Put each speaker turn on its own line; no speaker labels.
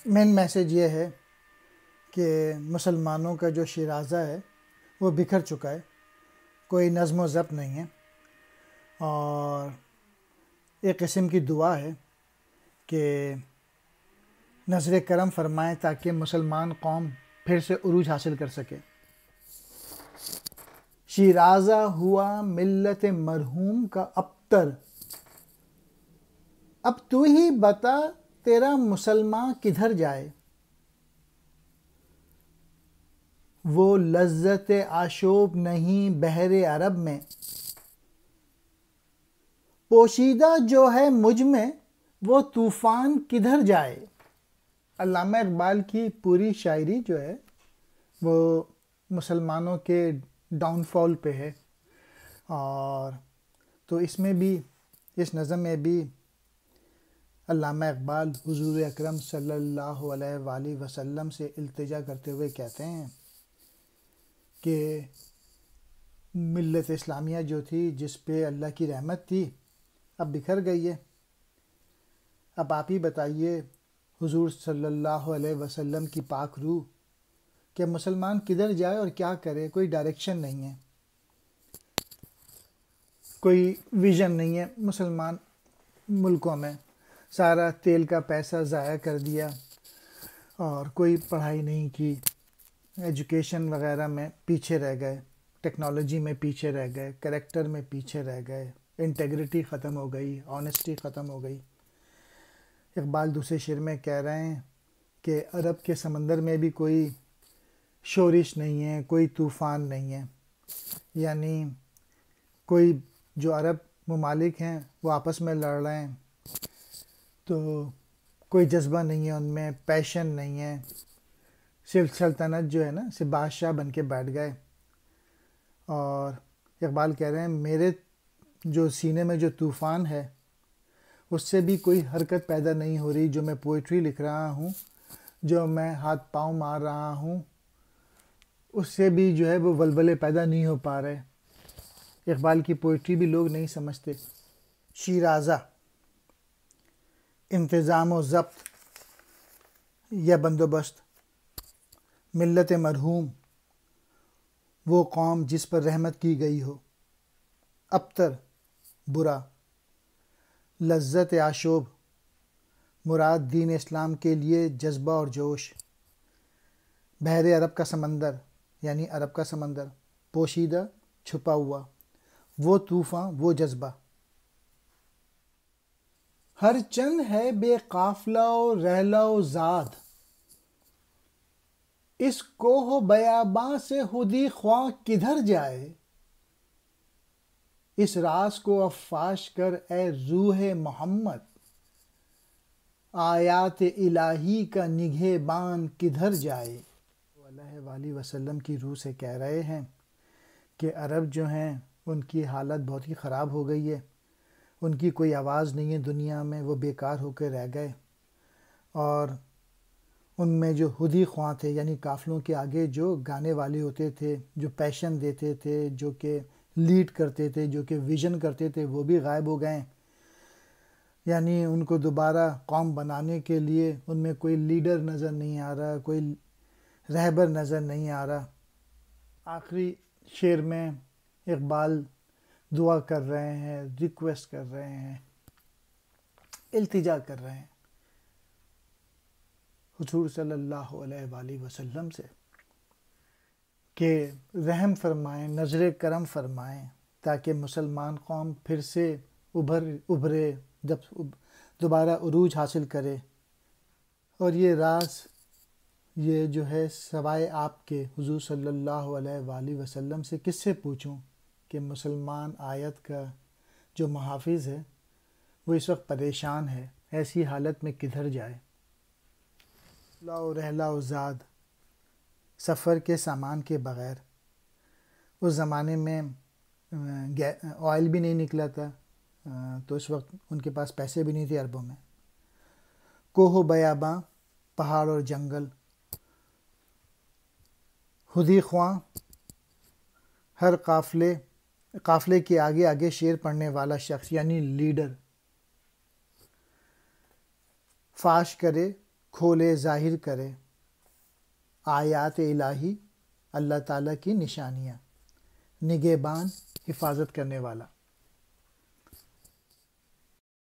مین message یہ ہے کہ مسلمانوں کا جو شیرازہ ہے وہ بکھر چکا ہے، کوئی نظم و ضبط نہیں ہے، اور ایک قسم کی دعا ہے کہ نظر کرم فرمائیں تاکہ مسلمان قوم پھر سے عروج حاصل کر سکے۔ شیرازہ ہوا ملت مرحوم کا ابتر، اب تو ہی بتا تیرا مسلمان کدھر جائے، وہ لذت آشوب نہیں بحر عرب میں، پوشیدہ جو ہے مجھ میں وہ طوفان کدھر جائے۔ علامہ اقبال کی پوری شاعری جو ہے وہ مسلمانوں کے ڈاؤن فال پہ ہے، اور تو اس میں بھی، اس نظم میں بھی علامہ اقبال حضور اکرم صلی اللہ علیہ وآلہ وسلم سے التجا کرتے ہوئے کہتے ہیں کہ ملت اسلامیہ جو تھی، جس پہ اللہ کی رحمت تھی، اب بکھر گئی ہے۔ اب آپ ہی بتائیے حضور صلی اللہ علیہ وسلم کی پاک روح کہ مسلمان کدھر جائے اور کیا کرے، کوئی ڈائریکشن نہیں ہے، کوئی ویژن نہیں ہے۔ مسلمان ملکوں میں سارا تیل کا پیسہ ضائع کر دیا، اور کوئی پڑھائی نہیں کی، ایجوکیشن وغیرہ میں پیچھے رہ گئے، ٹیکنالوجی میں پیچھے رہ گئے، کریکٹر میں پیچھے رہ گئے، انٹیگریٹی ختم ہو گئی، آنیسٹی ختم ہو گئی۔ اقبال دوسرے شعر میں کہہ رہے ہیں کہ عرب کے سمندر میں بھی کوئی شورش نہیں ہے، کوئی طوفان نہیں ہے، یعنی کوئی جو عرب ممالک ہیں وہ آپس میں لڑ رہے ہیں تو کوئی جذبہ نہیں ہے ان میں، پیشن نہیں ہے، صرف سلطنت جو ہے نا، صرف بادشاہ بن کے بیٹھ گئے۔ اور اقبال کہہ رہے ہیں میرے جو سینے میں جو طوفان ہے اس سے بھی کوئی حرکت پیدا نہیں ہو رہی، جو میں پوئٹری لکھ رہا ہوں، جو میں ہاتھ پاؤں مار رہا ہوں، اس سے بھی جو ہے وہ ولولے پیدا نہیں ہو پا رہے۔ اقبال کی پوئٹری بھی لوگ نہیں سمجھتے۔ شیرازہ، انتظام و ضبط یا بندوبست، ملت مرحوم وہ قوم جس پر رحمت کی گئی ہو، ابتر برا، لذت آشوب مراد دین اسلام کے لیے جذبہ اور جوش، بحر عرب کا سمندر یعنی عرب کا سمندر، پوشیدہ چھپا ہوا، وہ طوفان وہ جذبہ، ہر چند ہے بے قافلہ و رحلہ و زاد، اس کوہ و بیاباں سے خودی خواہ کدھر جائے، اس راز کو اب فاش کر اے روح محمد، آیات الہی کا نگہبان کدھر جائے۔ اللہ وآلہ وسلم کی روح سے کہہ رہے ہیں کہ عرب جو ہیں ان کی حالت بہت ہی خراب ہو گئی ہے، ان کی کوئی آواز نہیں ہے دنیا میں، وہ بیکار ہو کے رہ گئے، اور ان میں جو خودی خواہ تھے یعنی قافلوں کے آگے جو گانے والے ہوتے تھے، جو پیشن دیتے تھے، جو کہ لیڈ کرتے تھے، جو کہ ویژن کرتے تھے، وہ بھی غائب ہو گئے۔ یعنی ان کو دوبارہ قوم بنانے کے لیے ان میں کوئی لیڈر نظر نہیں آ رہا، کوئی رہبر نظر نہیں آ رہا۔ آخری شعر میں اقبال دعا کر رہے ہیں، ریکویسٹ کر رہے ہیں، التجا کر رہے ہیں حضور صلی اللہ علیہ وآلہ وسلم سے کہ رحم فرمائیں، نظر کرم فرمائیں تاکہ مسلمان قوم پھر سے ابھرے، جب دوبارہ عروج حاصل کرے۔ اور یہ راز یہ جو ہے سوائے آپ کے حضور صلی اللہ علیہ وآلہ وسلم سے کس سے پوچھوں کہ مسلمان آیت کا جو محافظ ہے وہ اس وقت پریشان ہے، ایسی حالت میں کدھر جائے۔ لاؤ رحلہ و زاد، سفر کے سامان کے بغیر، اس زمانے میں آئل بھی نہیں نکلا تھا، تو اس وقت ان کے پاس پیسے بھی نہیں تھے عربوں میں۔ کوہ و بیاباں، پہاڑ اور جنگل، خودی خواہ، ہر قافلے کے آگے آگے شعر پڑھنے والا شخص یعنی لیڈر، فاش کرے کھولے ظاہر کرے آیات الہی، اللہ تعالیٰ کی نشانیاں، نگہبان حفاظت کرنے والا۔